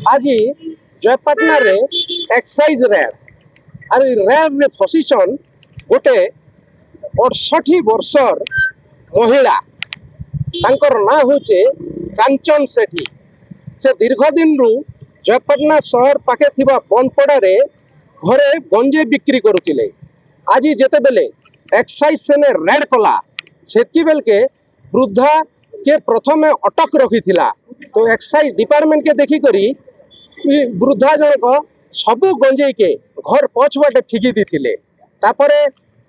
आज जयपाटना रे excise red और रेड रे फसिशन गोटे 68 वर्षर महिला तांकर ना होचे कांचन सेठी से दीर्घ दिन रु जयपाटना शहर पाखे थिबा बनपड़ा रे घरे गंजे बिक्री करुतिले। आज जेते बेले एक्साइज सेने रेड कला सेति बेल के वृद्धा के प्रथमे अटक रखी थिला। तो एक्साइज डिपार्टमेंट के देखी करी वृद्धा जनक सबु गंजे के घर पछबाटे फिकी दिथिले। तापरे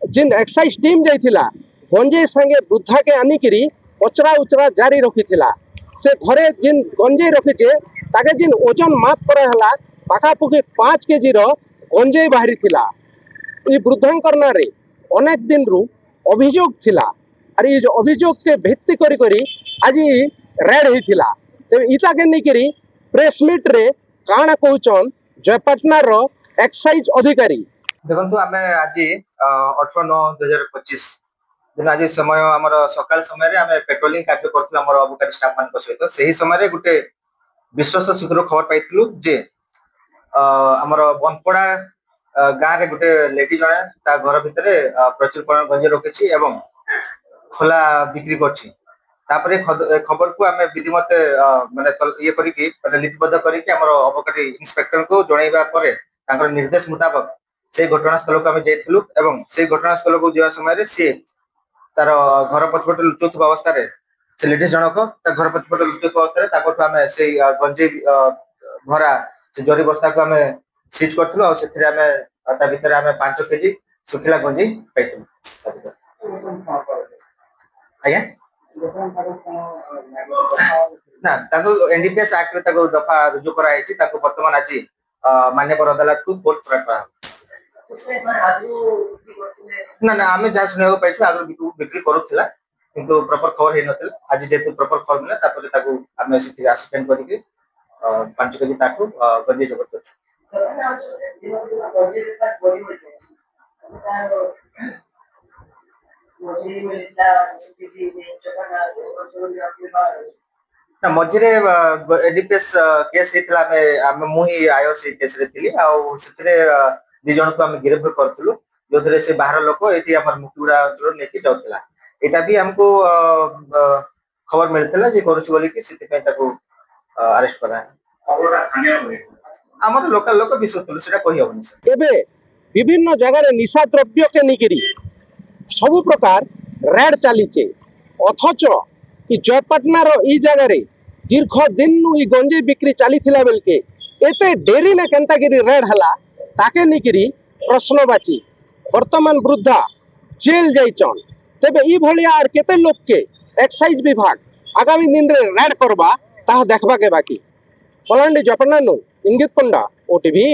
जिन एक्साइज टीम जाइथिला गंजे संगे वृद्धा के आनिकरी पचरा उचरा जारी रखी थिला। से घरे जिन गंजे रखीचे ताके जिन ओजन माप करा हला पाखापुखी 5 केजी रो गंजे बाहरी थिला। ई वृद्धांकर नारे अनेक दिन रु अभियोग थिला और ये जो अभियोग के भित्ति करी करी आज रेड ही थिला। तो इता के निकरी प्रेस मीट रे काना कहउचन जयपाटना रो एक्साइज अधिकारी देखंतु आमे आज 18/9/2025 दिन आज समय हमर सकाल समय रे आमे पेट्रोलिंग कार्य करथला हमर अबकारी स्टाफ मान सहित सही समय रे गुटे विश्वास सूत्र खबर पाइथलु जे हमर बनपड़ा गाँ रे गुटे लेडी जने ता घर भितरे प्रचुर परिमाण गंजे रखिछि एवं खोला बिक्री करछि। तापरे खबर को आमे विधिमत माने ये करी कि माने लिपिबद्ध करी कि हमर अबकारी इंस्पेक्टर को जणाइबा परे तांकर निर्देश मुताबिक से घटनास्थल को आमे जाइथलु एवं से घटनास्थल को जेवा समय रे से तार घर पछपटे लुचुथबा अवस्था रे से लेडीज जनक ता घर पछपटे लुचुथबा अवस्था रे ताकठु आमे से गंजे भरा से जरी बस्ता को आमे सीज करथलु और सेथरे आमे ता भितरे आमे 5 केजी सुखिला गंजे पाइथलु। आज्ञा ना ताको एनडीपीएस एक्ट रे ताको दफा रुजु करा आइछि ताको वर्तमान आज मान्यवर अदालत को कोर्ट करा ना ना आमे जा सुने पैसा आगर बिक्री करूथिला किंतु प्रॉपर खबर हे नथिला। आज जेतु प्रॉपर खबर मिला तापर ताको आमे सिथि असिस्टेंट करी के 5 केजी ताकू गंजे जबर करछु। ना मझिरे एडीपीएस केस हेतला आमे मुही आईओसी केस रे थिली आ सिथरे दि जन को आमे गिरफ्तार करथलु जोथरे से बाहर लोक एठी हमर मुकुड़ा अंचल नेकी जाउतला। एटा भी हमको खबर मिलतला जे करछि बोली कि सिथि पे ताको अरेस्ट करा हमर लोकल लोक विश्वतलु सेटा कहि होबनी सर। एबे विभिन्न जगह रे निशा द्रव्य के निकरी सब प्रकार रेड चलीचे अथच ई जयपाटना रो ई जगह रे दीर्घ दिन ई गंजे बिक्री चली थिला बेल के एते डेरी ना केंतागिरी रेड हला ताके निकरी प्रश्नवाची वर्तमान वृद्धा जेल जाइचन। तेबे ई भलिया आर केते लोक के एक्साइज विभाग आगामी दिन रे रेड करबा ता देखबा के बाकी। पलांडी जयपाटना नु इंगित पंडा ओटीवी।